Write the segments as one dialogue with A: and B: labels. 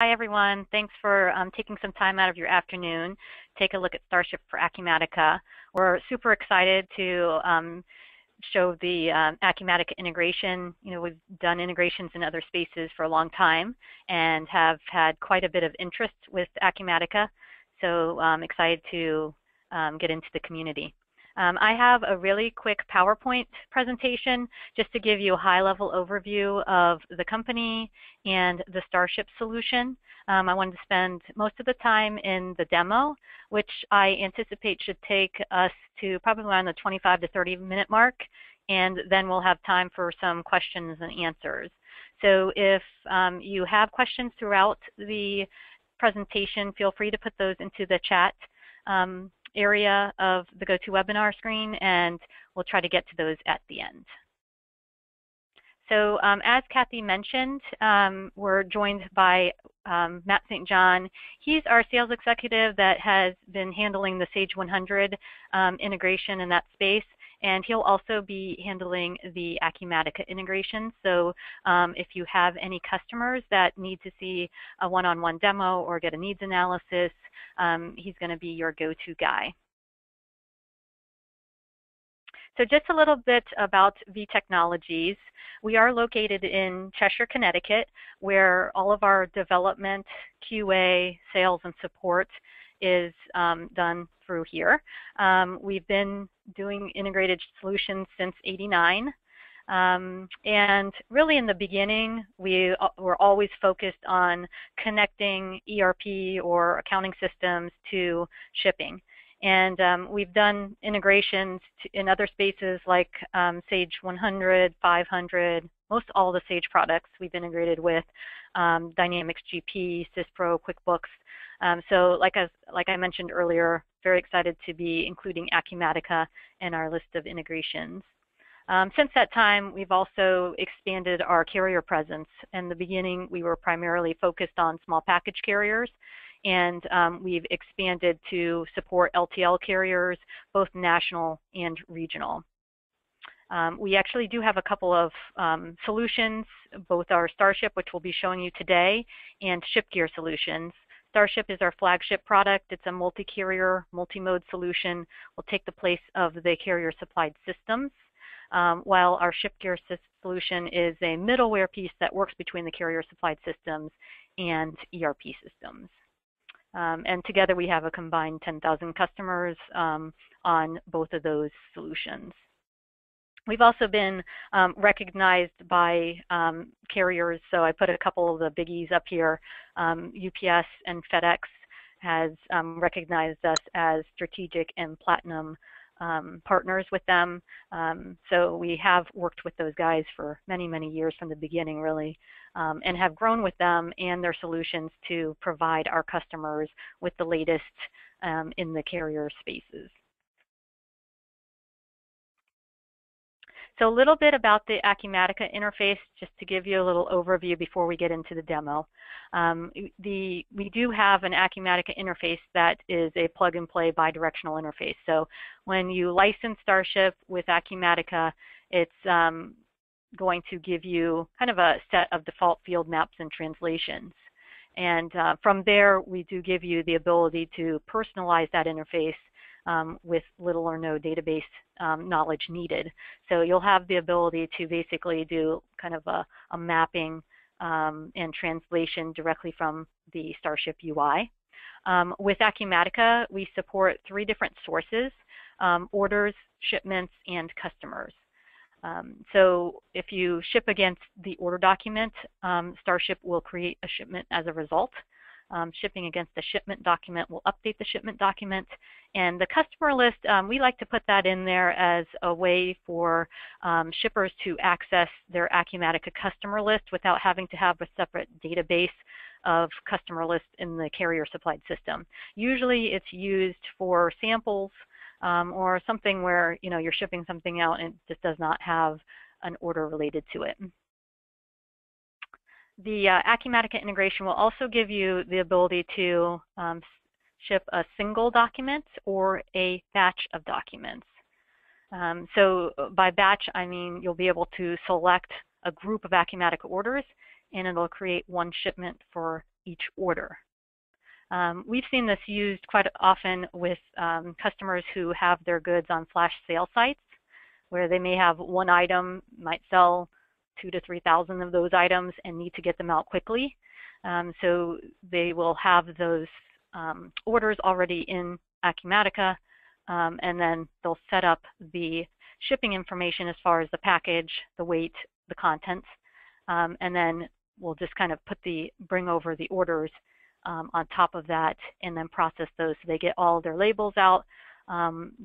A: Hi, everyone. Thanks for taking some time out of your afternoon. Take a look at StarShip for Acumatica. We're super excited to show the Acumatica integration. You know, we've done integrations in other spaces for a long time and have had quite a bit of interest with Acumatica. So I'm excited to get into the community. I have a really quick PowerPoint presentation just to give you a high-level overview of the company and the StarShip solution. I wanted to spend most of the time in the demo, which I anticipate should take us to probably around the 25 to 30-minute mark, and then we'll have time for some questions and answers. So if you have questions throughout the presentation, feel free to put those into the chat area of the GoToWebinar screen, and we'll try to get to those at the end. So as Kathy mentioned, we're joined by Matt St. John. He's our sales executive that has been handling the Sage 100 integration in that space, and he'll also be handling the Acumatica integration. So if you have any customers that need to see a one-on-one demo or get a needs analysis, he's going to be your go-to guy. So just a little bit about V Technologies. We are located in Cheshire, Connecticut, where all of our development, QA, sales, and support is done through here. We've been doing integrated solutions since '89. And really in the beginning, we were always focused on connecting ERP or accounting systems to shipping. And we've done integrations in other spaces like Sage 100, 500, most all the Sage products we've integrated with, Dynamics GP, SysPro, QuickBooks. So like I mentioned earlier, very excited to be including Acumatica in our list of integrations. Since that time, we've also expanded our carrier presence. In the beginning, we were primarily focused on small package carriers, and we've expanded to support LTL carriers, both national and regional. We actually do have a couple of solutions, both our StarShip, which we'll be showing you today, and ShipGear solutions. StarShip is our flagship product. It's a multi-carrier, multi-mode solution. Will take the place of the carrier-supplied systems. While our ShipGear solution is a middleware piece that works between the carrier-supplied systems and ERP systems. And together we have a combined 10,000 customers on both of those solutions. We've also been recognized by carriers, so I put a couple of the biggies up here. UPS and FedEx has recognized us as strategic and platinum partners with them. So we have worked with those guys for many, many years from the beginning, really, and have grown with them and their solutions to provide our customers with the latest in the carrier spaces. So a little bit about the Acumatica interface, just to give you a little overview before we get into the demo. We do have an Acumatica interface that is a plug-and-play bidirectional interface. So when you license StarShip with Acumatica, it's going to give you kind of a set of default field maps and translations. And from there, we do give you the ability to personalize that interface with little or no database knowledge needed. So you'll have the ability to basically do kind of a mapping and translation directly from the StarShip UI. With Acumatica, we support 3 different sources, orders, shipments, and customers. So if you ship against the order document, StarShip will create a shipment as a result. Shipping against the shipment document will update the shipment document. And the customer list, we like to put that in there as a way for shippers to access their Acumatica customer list without having to have a separate database of customer lists in the carrier supplied system. Usually it's used for samples or something where you're shipping something out and it just does not have an order related to it. The Acumatica integration will also give you the ability to ship a single document or a batch of documents. So by batch, I mean you'll be able to select a group of Acumatica orders, and it'll create one shipment for each order. We've seen this used quite often with customers who have their goods on flash sale sites, where they may have one item, might sell 2,000 to 3,000 of those items and need to get them out quickly. So they will have those orders already in Acumatica, and then they'll set up the shipping information as far as the package, the weight, the contents, and then we'll just kind of bring over the orders on top of that and then process those. So they get all their labels out.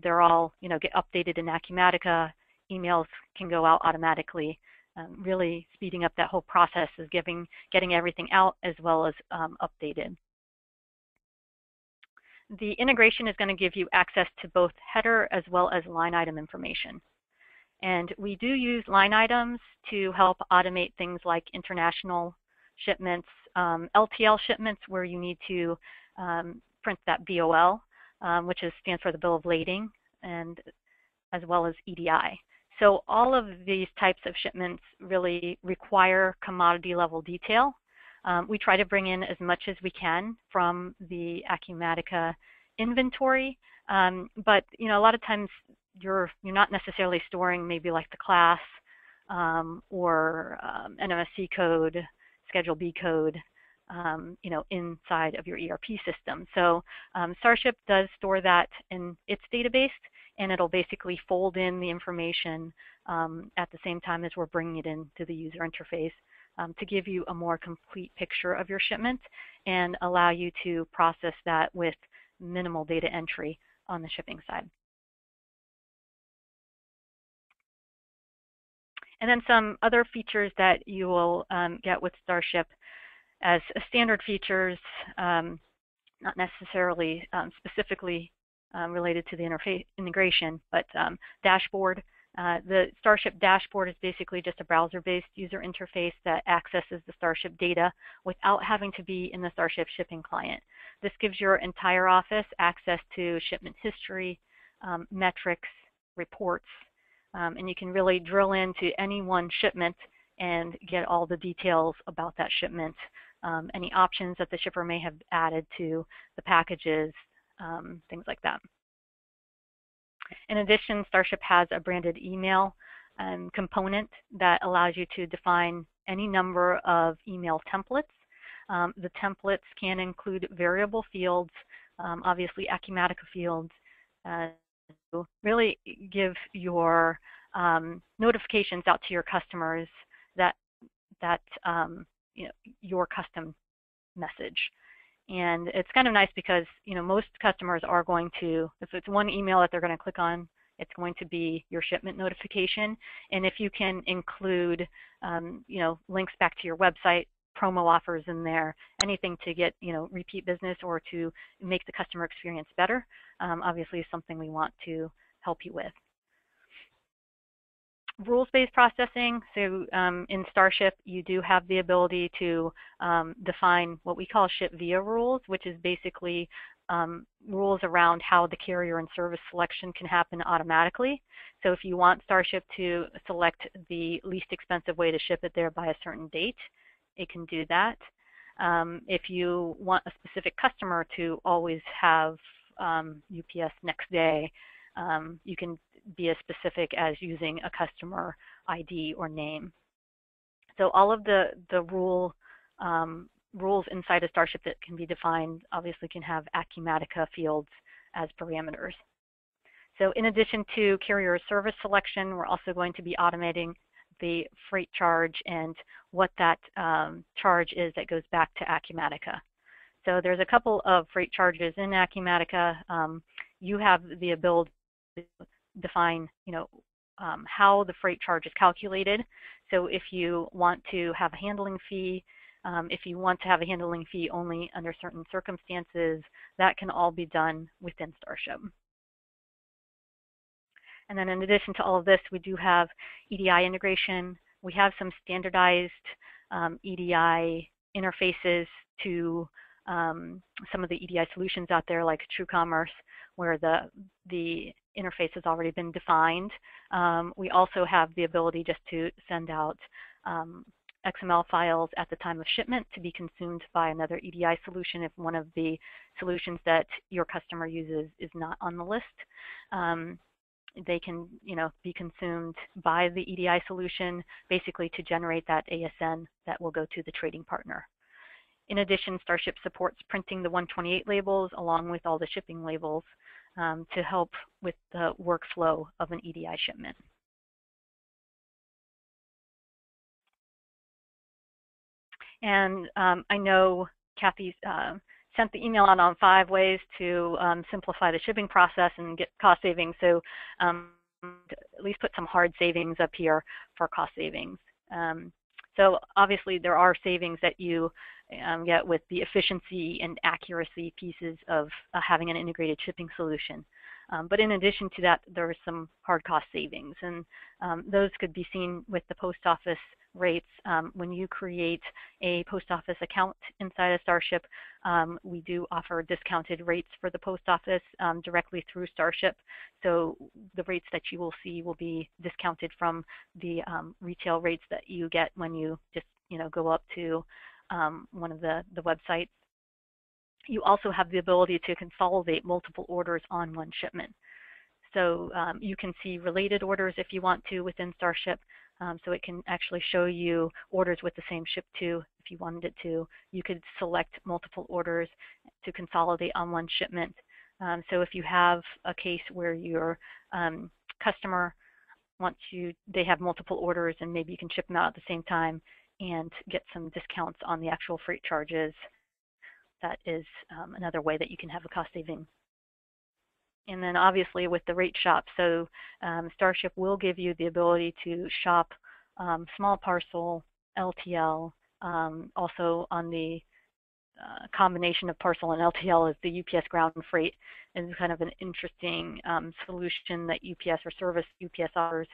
A: They're all, get updated in Acumatica. Emails can go out automatically. Really speeding up that whole process is getting everything out as well as updated. The integration is going to give you access to both header as well as line item information. And we do use line items to help automate things like international shipments, LTL shipments where you need to print that BOL, which stands for the bill of lading, and as well as EDI. So all of these types of shipments really require commodity level detail. We try to bring in as much as we can from the Acumatica inventory, but a lot of times you're not necessarily storing maybe like the class or NMSC code, Schedule B code, inside of your ERP system. So StarShip does store that in its database, and it'll basically fold in the information at the same time as we're bringing it into the user interface to give you a more complete picture of your shipment and allow you to process that with minimal data entry on the shipping side. And then some other features that you will get with StarShip as standard features, not necessarily specifically related to the integration, but dashboard. The StarShip dashboard is basically just a browser-based user interface that accesses the StarShip data without having to be in the StarShip shipping client. This gives your entire office access to shipment history, metrics, reports, and you can really drill into any one shipment and get all the details about that shipment, any options that the shipper may have added to the packages, things like that. In addition, StarShip has a branded email component that allows you to define any number of email templates. The templates can include variable fields, obviously Acumatica fields, to really give your notifications out to your customers that your custom message. And it's kind of nice because most customers are going to, if it's one email that they're going to click on, it's going to be your shipment notification. And if you can include links back to your website, promo offers in there, anything to get repeat business or to make the customer experience better, obviously is something we want to help you with. Rules-based processing. So in StarShip, you do have the ability to define what we call ship via rules, which is basically rules around how the carrier and service selection can happen automatically. So if you want StarShip to select the least expensive way to ship it there by a certain date, it can do that. If you want a specific customer to always have UPS next day, you can be as specific as using a customer ID or name. So all of the rules inside of StarShip that can be defined obviously can have Acumatica fields as parameters. So in addition to carrier service selection, we're also going to be automating the freight charge and what that charge is that goes back to Acumatica. So there's a couple of freight charges in Acumatica. You have the ability to define, how the freight charge is calculated. So if you want to have a handling fee, if you want to have a handling fee only under certain circumstances, that can all be done within StarShip. And then in addition to all of this, we do have EDI integration. We have some standardized EDI interfaces to some of the EDI solutions out there like TrueCommerce, where the interface has already been defined. We also have the ability just to send out XML files at the time of shipment to be consumed by another EDI solution if one of the solutions that your customer uses is not on the list. They can, be consumed by the EDI solution basically to generate that ASN that will go to the trading partner. In addition, StarShip supports printing the 128 labels along with all the shipping labels to help with the workflow of an EDI shipment. And I know Kathy sent the email out on 5 ways to simplify the shipping process and get cost savings. So at least put some hard savings up here for cost savings. So obviously there are savings that you get with the efficiency and accuracy pieces of having an integrated shipping solution. But in addition to that, there are some hard cost savings, and those could be seen with the post office rates. When you create a post office account inside of StarShip, we do offer discounted rates for the post office directly through StarShip. So the rates that you will see will be discounted from the retail rates that you get when you just go up to one of the websites. You also have the ability to consolidate multiple orders on one shipment. So you can see related orders if you want to within StarShip. So it can actually show you orders with the same ship to if you wanted it to. You could select multiple orders to consolidate on one shipment. So if you have a case where your customer they have multiple orders and maybe you can ship them out at the same time and get some discounts on the actual freight charges, that is another way that you can have a cost saving. And then obviously with the rate shop, so StarShip will give you the ability to shop small parcel, LTL, also on the combination of parcel and LTL is the UPS ground freight, and it's kind of an interesting solution that UPS or service UPS offers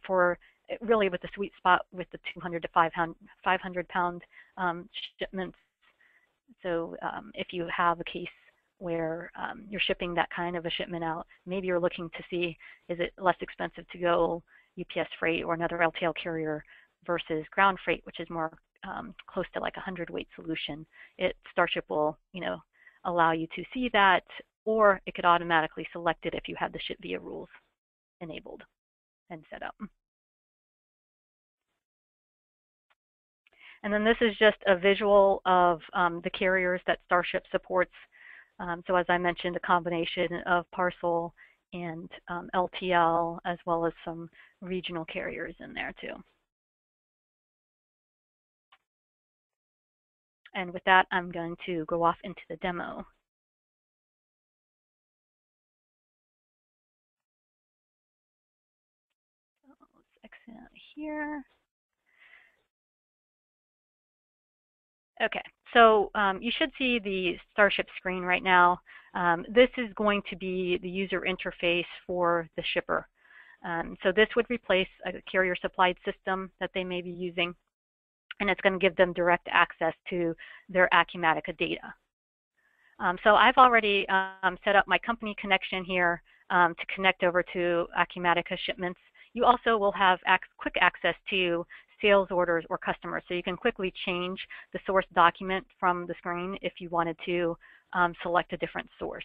A: for really with the sweet spot with the 200 to 500 pound shipments. So if you have a case where you're shipping that kind of a shipment out, maybe you're looking to see, is it less expensive to go UPS freight or another LTL carrier versus ground freight, which is more close to like a 100-weight solution. StarShip will, allow you to see that, or it could automatically select it if you have the ship via rules enabled and set up. And then this is just a visual of the carriers that StarShip supports. So as I mentioned, a combination of parcel and LTL, as well as some regional carriers in there too. And with that, I'm going to go off into the demo. So let's exit out here. Okay, so you should see the StarShip screen right now. This is going to be the user interface for the shipper. So this would replace a carrier supplied system that they may be using, and it's going to give them direct access to their Acumatica data. So I've already set up my company connection here to connect over to Acumatica shipments. You also will have quick access to sales orders or customers, so you can quickly change the source document from the screen if you wanted to select a different source.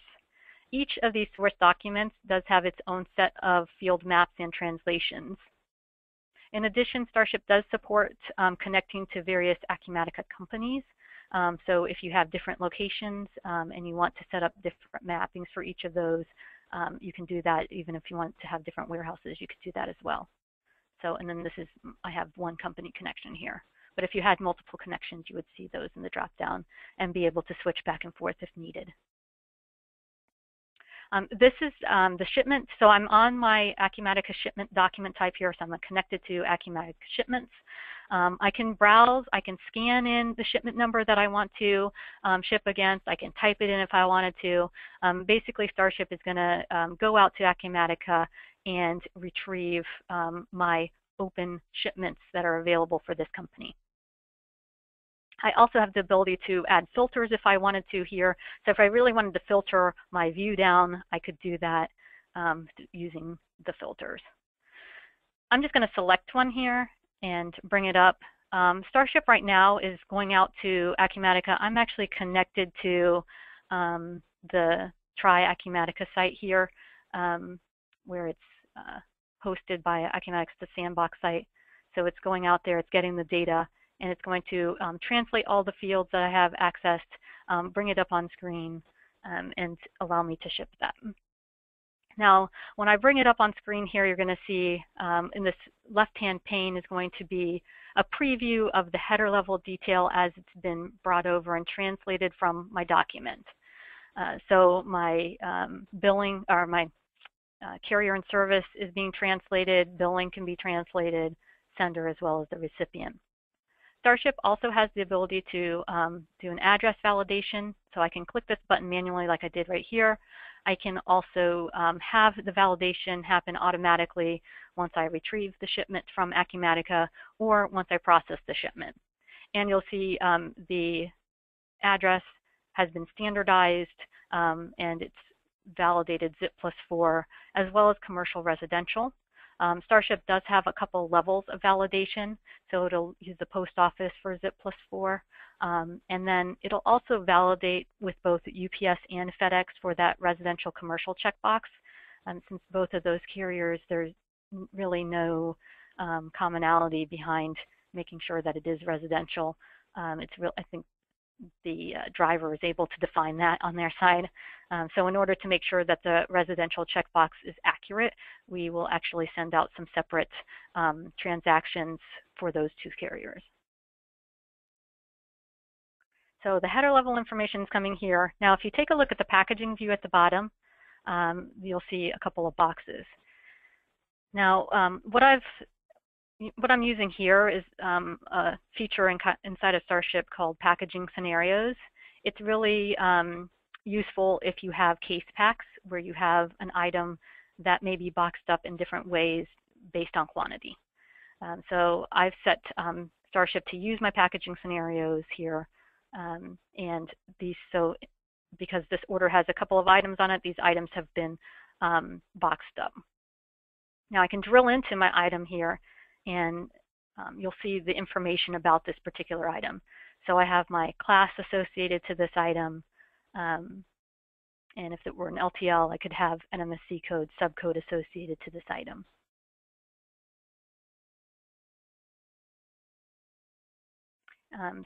A: Each of these source documents does have its own set of field maps and translations. In addition, StarShip does support connecting to various Acumatica companies. So if you have different locations and you want to set up different mappings for each of those, you can do that. Even if you want to have different warehouses, you could do that as well. So, and then I have one company connection here. But if you had multiple connections, you would see those in the drop-down and be able to switch back and forth if needed. This is the shipment. So I'm on my Acumatica shipment document type here, so I'm connected to Acumatica shipments. I can browse, I can scan in the shipment number that I want to ship against. I can type it in if I wanted to. Basically, StarShip is going to go out to Acumatica and retrieve my open shipments that are available for this company. I also have the ability to add filters if I wanted to here. So if I really wanted to filter my view down, I could do that using the filters. I'm just going to select one here and bring it up StarShip right now is going out to Acumatica. I'm actually connected to the Try Acumatica site here, where it's hosted by Acumatica, the sandbox site. So it's going out there, it's getting the data, and it's going to translate all the fields that I have accessed, bring it up on screen, and allow me to ship that. Now, when I bring it up on screen here, you're going to see in this left-hand pane is going to be a preview of the header level detail as it's been brought over and translated from my document. So my billing, or my carrier and service is being translated, billing can be translated, sender as well as the recipient. StarShip also has the ability to do an address validation, so I can click this button manually like I did right here. I can also have the validation happen automatically once I retrieve the shipment from Acumatica or once I process the shipment. And you'll see the address has been standardized and it's validated ZIP+4 as well as commercial residential. StarShip does have a couple levels of validation, so it'll use the post office for ZIP+4, and then it'll also validate with both UPS and FedEx for that residential commercial checkbox. Since both of those carriers, there's really no commonality behind making sure that it is residential. It's real, I think the driver is able to define that on their side. So in order to make sure that the residential checkbox is accurate, we will actually send out some separate transactions for those two carriers. So the header level information is coming here. Now, if you take a look at the packaging view at the bottom, you'll see a couple of boxes. Now, what I'm using here is a feature inside of StarShip called packaging scenarios. It's really useful if you have case packs where you have an item that may be boxed up in different ways based on quantity. So I've set StarShip to use my packaging scenarios here, and these, so because this order has a couple of items on it, these items have been boxed up. Now I can drill into my item here, and you'll see the information about this particular item. So I have my class associated to this item, and if it were an LTL, I could have an MSC code, subcode associated to this item.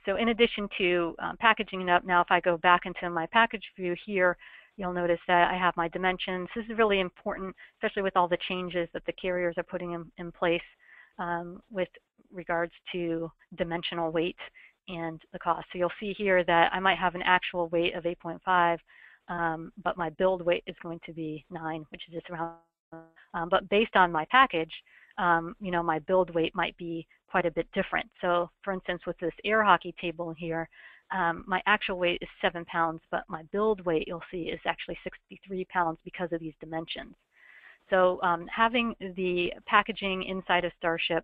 A: So in addition to packaging it up, now if I go back into my package view here, you'll notice that I have my dimensions. This is really important, especially with all the changes that the carriers are putting in place with regards to dimensional weight and the cost. So you'll see here that I might have an actual weight of 8.5, but my build weight is going to be 9, which is just around. But based on my package, you know, my build weight might be quite a bit different. So for instance, with this air hockey table here, my actual weight is 7 pounds, but my build weight, you'll see, is actually 63 pounds because of these dimensions. So having the packaging inside of StarShip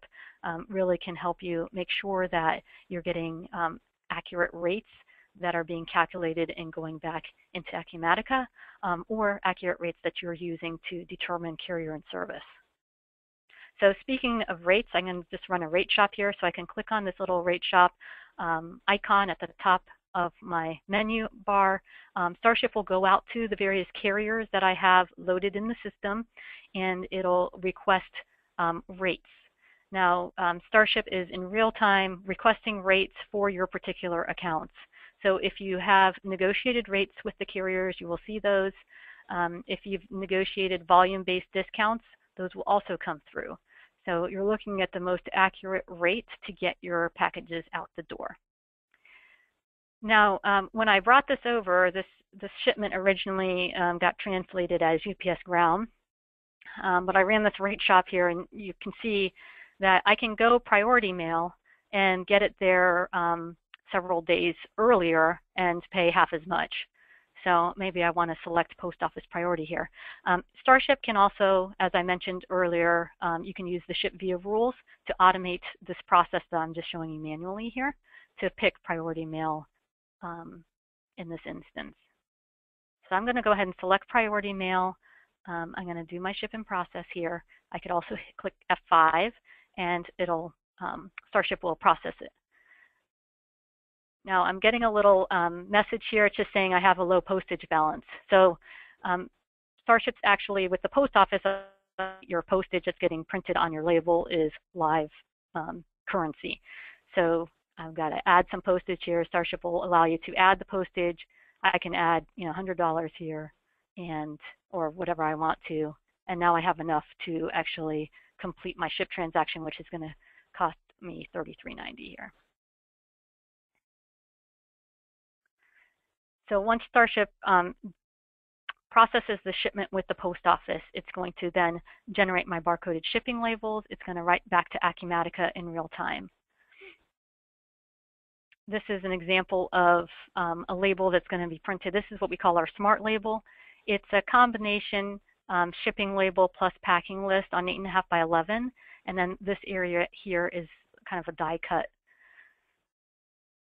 A: really can help you make sure that you're getting accurate rates that are being calculated and going back into Acumatica, or accurate rates that you're using to determine carrier and service. So speaking of rates, I'm going to just run a rate shop here. So I can click on this little rate shop icon at the top of my menu bar. StarShip will go out to the various carriers that I have loaded in the system, and it'll request rates. Now, StarShip is in real time requesting rates for your particular accounts. So if you have negotiated rates with the carriers, you will see those. If you've negotiated volume-based discounts, those will also come through. So you're looking at the most accurate rate to get your packages out the door. Now, when I brought this over, this shipment originally got translated as UPS ground, but I ran this rate shop here, and you can see that I can go priority mail and get it there several days earlier and pay half as much. So maybe I want to select post office priority here. StarShip can also, as I mentioned earlier, you can use the ship via rules to automate this process that I'm just showing you manually here to pick priority mail in this instance. So I'm going to go ahead and select priority mail. I'm going to do my ship in process here. I could also click F5 and it'll StarShip will process it. Now I'm getting a little message here. It's just saying I have a low postage balance. So StarShip's actually, with the post office, your postage that's getting printed on your label is live currency. So I've got to add some postage here. StarShip will allow you to add the postage. I can add, $100 here or whatever I want to. And now I have enough to actually complete my ship transaction, which is going to cost me $33.90 here. So once StarShip processes the shipment with the post office, it's going to then generate my barcoded shipping labels. It's going to write back to Acumatica in real time. This is an example of a label that's going to be printed. This is what we call our smart label. It's a combination shipping label plus packing list on 8.5 by 11. And then this area here is kind of a die cut.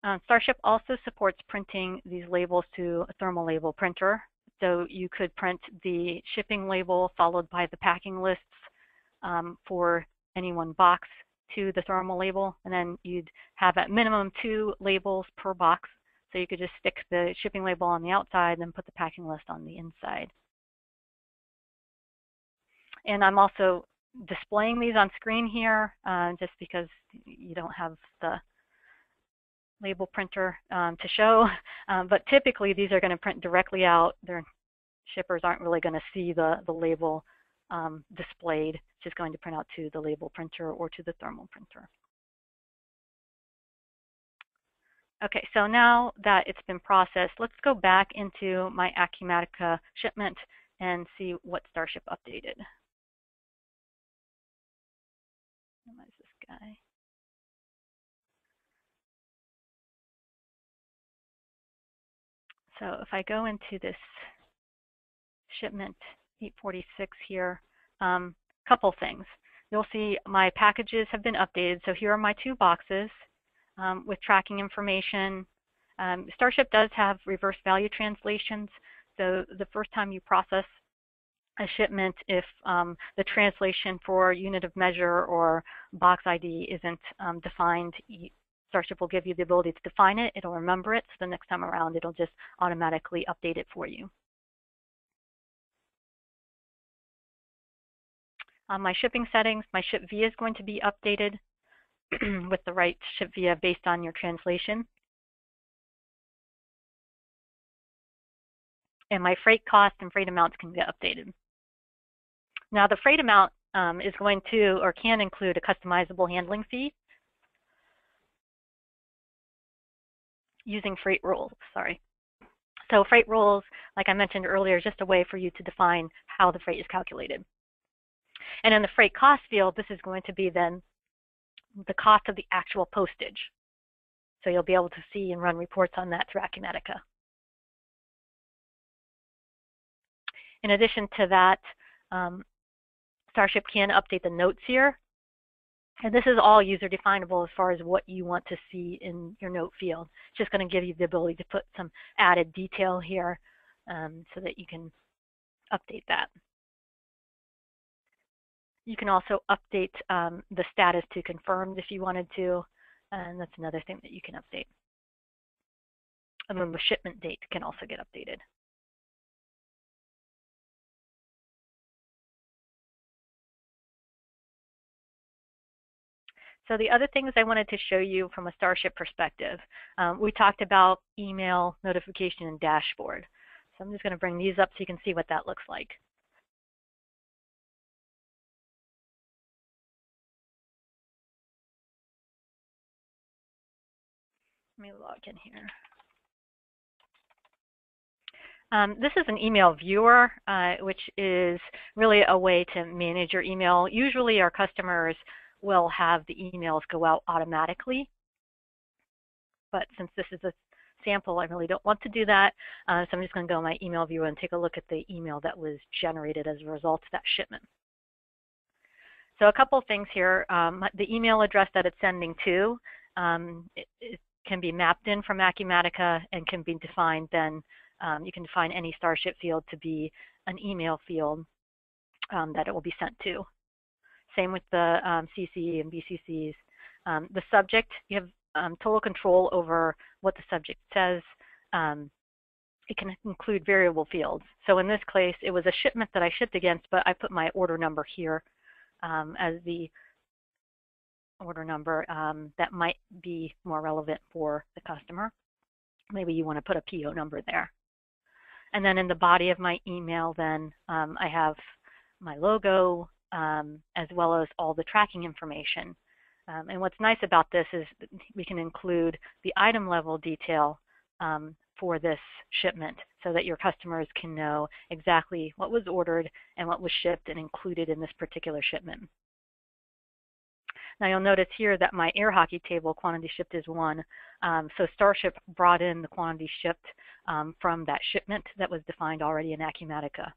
A: StarShip also supports printing these labels to a thermal label printer. So you could print the shipping label followed by the packing lists for any one box to the thermal label, and then you'd have at minimum 2 labels per box. So you could just stick the shipping label on the outside and then put the packing list on the inside. And I'm also displaying these on screen here just because you don't have the label printer to show, but typically these are going to print directly out. Their shippers aren't really going to see the label displayed. It's just going to print out to the label printer or to the thermal printer. Okay, so now that it's been processed, let's go back into my Acumatica shipment and see what StarShip updated. What is this guy? So if I go into this shipment 846 here, couple things. You'll see my packages have been updated. So here are my 2 boxes with tracking information. StarShip does have reverse value translations. So the first time you process a shipment, if the translation for unit of measure or box ID isn't defined, StarShip will give you the ability to define it. It'll remember it. So the next time around, it'll just automatically update it for you. My shipping settings, my ship via is going to be updated with the right ship via based on your translation. And my freight cost and freight amounts can get updated. Now the freight amount is going to or can include a customizable handling fee using freight rules, sorry. So freight rules, like I mentioned earlier, is just a way for you to define how the freight is calculated. And in the freight cost field, this is going to be then the cost of the actual postage. So you'll be able to see and run reports on that through Acumatica. In addition to that, StarShip can update the notes here. And this is all user definable as far as what you want to see in your note field. It's just going to give you the ability to put some added detail here so that you can update that. You can also update the status to confirmed if you wanted to, and that's another thing that you can update. And then the shipment date can also get updated. So the other things I wanted to show you from a StarShip perspective, we talked about email, notification, and dashboard. So I'm just going to bring these up so you can see what that looks like. Let me log in here. This is an email viewer, which is really a way to manage your email. Usually our customers will have the emails go out automatically. But since this is a sample, I really don't want to do that. So I'm just going to go in my email viewer and take a look at the email that was generated as a result of that shipment. So a couple of things here. The email address that it's sending to, it can be mapped in from Acumatica and can be defined then. You can define any StarShip field to be an email field that it will be sent to. Same with the CC and BCCs. The subject, you have total control over what the subject says. It can include variable fields. So in this case, it was a shipment that I shipped against, but I put my order number here as the order number that might be more relevant for the customer. Maybe you want to put a PO number there. And then in the body of my email, then I have my logo as well as all the tracking information. And what's nice about this is we can include the item level detail for this shipment so that your customers can know exactly what was ordered and what was shipped and included in this particular shipment. Now you'll notice here that my air hockey table quantity shipped is 1. So StarShip brought in the quantity shipped from that shipment that was defined already in Acumatica.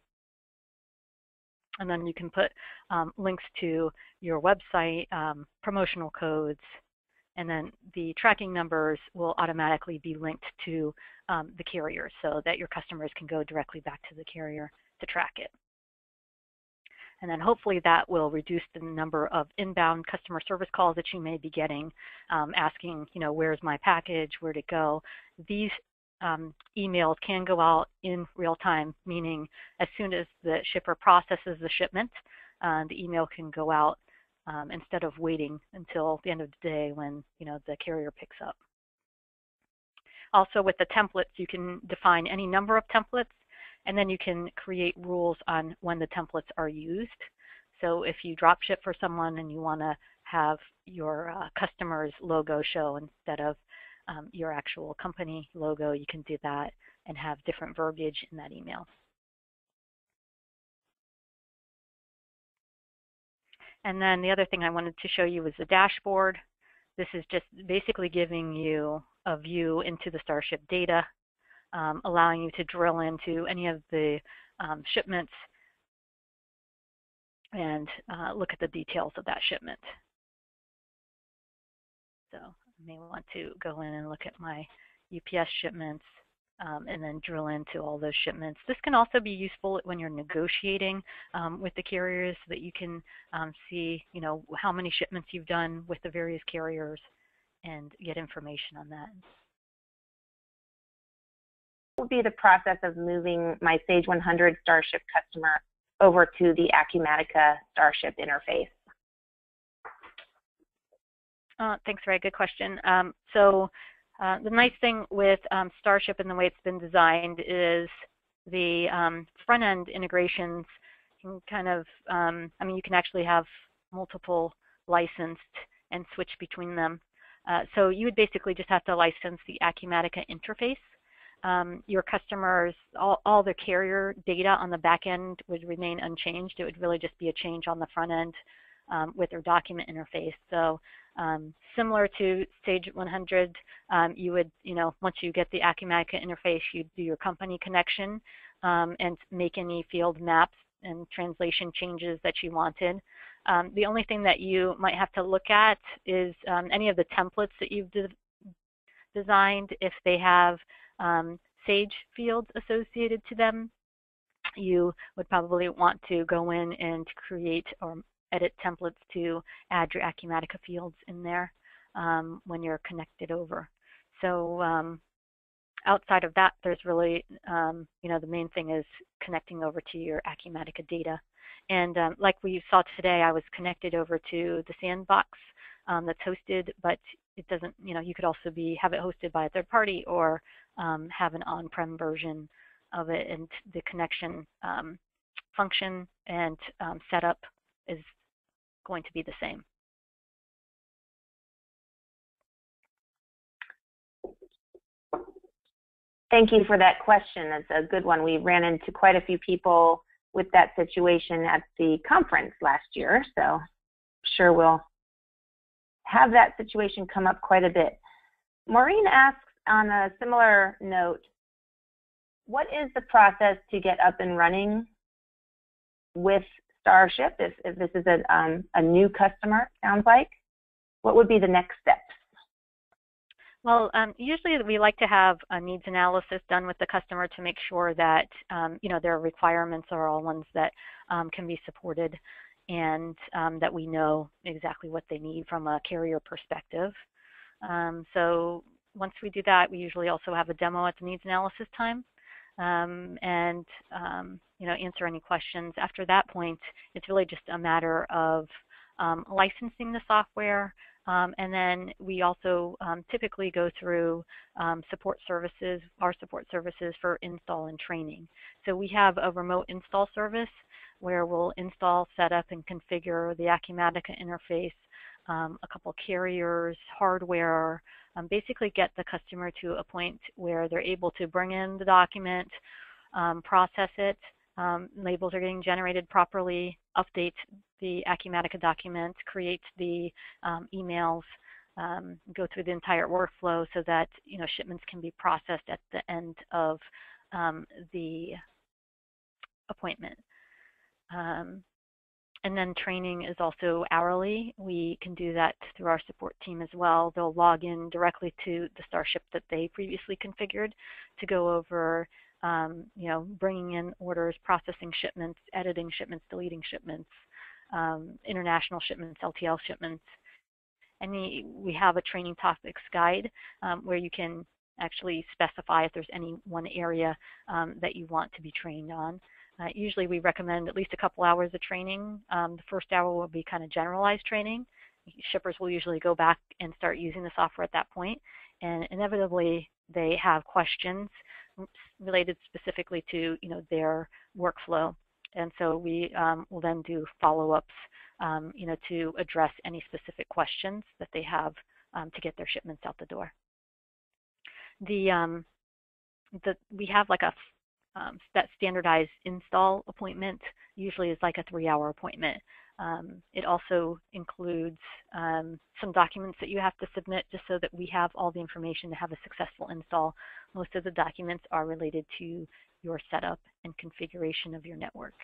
A: And then you can put links to your website, promotional codes, and then the tracking numbers will automatically be linked to the carrier so that your customers can go directly back to the carrier to track it. And then hopefully that will reduce the number of inbound customer service calls that you may be getting, asking, where's my package, where'd it go? These emails can go out in real time, meaning as soon as the shipper processes the shipment, the email can go out instead of waiting until the end of the day when the carrier picks up. Also with the templates, you can define any number of templates, and then you can create rules on when the templates are used. So if you drop ship for someone and you want to have your customer's logo show instead of your actual company logo, you can do that and have different verbiage in that email. And then the other thing I wanted to show you was the dashboard. This is just basically giving you a view into the StarShip data, allowing you to drill into any of the shipments and look at the details of that shipment. So I may want to go in and look at my UPS shipments and then drill into all those shipments. This can also be useful when you're negotiating with the carriers so that you can see, how many shipments you've done with the various carriers and get information on that.
B: What would be the process of moving my Sage 100 StarShip customer over to the Acumatica StarShip interface?
A: Thanks, Ray. Good question. The nice thing with StarShip and the way it's been designed is the front-end integrations can kind of, you can actually have multiple licensed and switch between them. So you would basically just have to license the Acumatica interface. Your customers, all the carrier data on the back end would remain unchanged. It would really just be a change on the front end with their document interface. So similar to Sage 100, you would, once you get the Acumatica interface, you'd do your company connection and make any field maps and translation changes that you wanted. The only thing that you might have to look at is any of the templates that you've designed. If they have Sage fields associated to them, you would probably want to go in and create or edit templates to add your Acumatica fields in there when you're connected over. So outside of that, there's really, the main thing is connecting over to your Acumatica data. And like we saw today, I was connected over to the sandbox that's hosted, but it doesn't, you could also have it hosted by a third party or have an on-prem version of it, and the connection function and setup is going to be the same.
B: Thank you for that question. It's a good one. We ran into quite a few people with that situation at the conference last year, so I'm sure we'll have that situation come up quite a bit. Maureen asks on a similar note, what is the process to get up and running with StarShip if this is a new customer, sounds like? What would be the next steps?
A: Well, usually we like to have a needs analysis done with the customer to make sure that their requirements are all ones that can be supported. and that we know exactly what they need from a carrier perspective. So once we do that, we usually also have a demo at the needs analysis time, and answer any questions. After that point, it's really just a matter of licensing the software, and then we also typically go through support services, our support services for install and training. So we have a remote install service where we'll install, set up, and configure the Acumatica interface, a couple carriers, hardware, basically get the customer to a point where they're able to bring in the document, process it, labels are getting generated properly, update the Acumatica document, create the emails, go through the entire workflow so that shipments can be processed at the end of the appointment. And then training is also hourly. We can do that through our support team as well. They'll log in directly to the StarShip that they previously configured to go over, bringing in orders, processing shipments, editing shipments, deleting shipments, international shipments, LTL shipments. And we have a training topics guide where you can actually specify if there's any one area that you want to be trained on. Usually we recommend at least a couple hours of training. The first hour will be kind of generalized training. Shippers will usually go back and start using the software at that point, and inevitably they have questions related specifically to their workflow, and so we will then do follow-ups to address any specific questions that they have to get their shipments out the door. We have like that standardized install appointment usually is like a 3-hour appointment. It also includes some documents that you have to submit just so that we have all the information to have a successful install. Most of the documents are related to your setup and configuration of your network.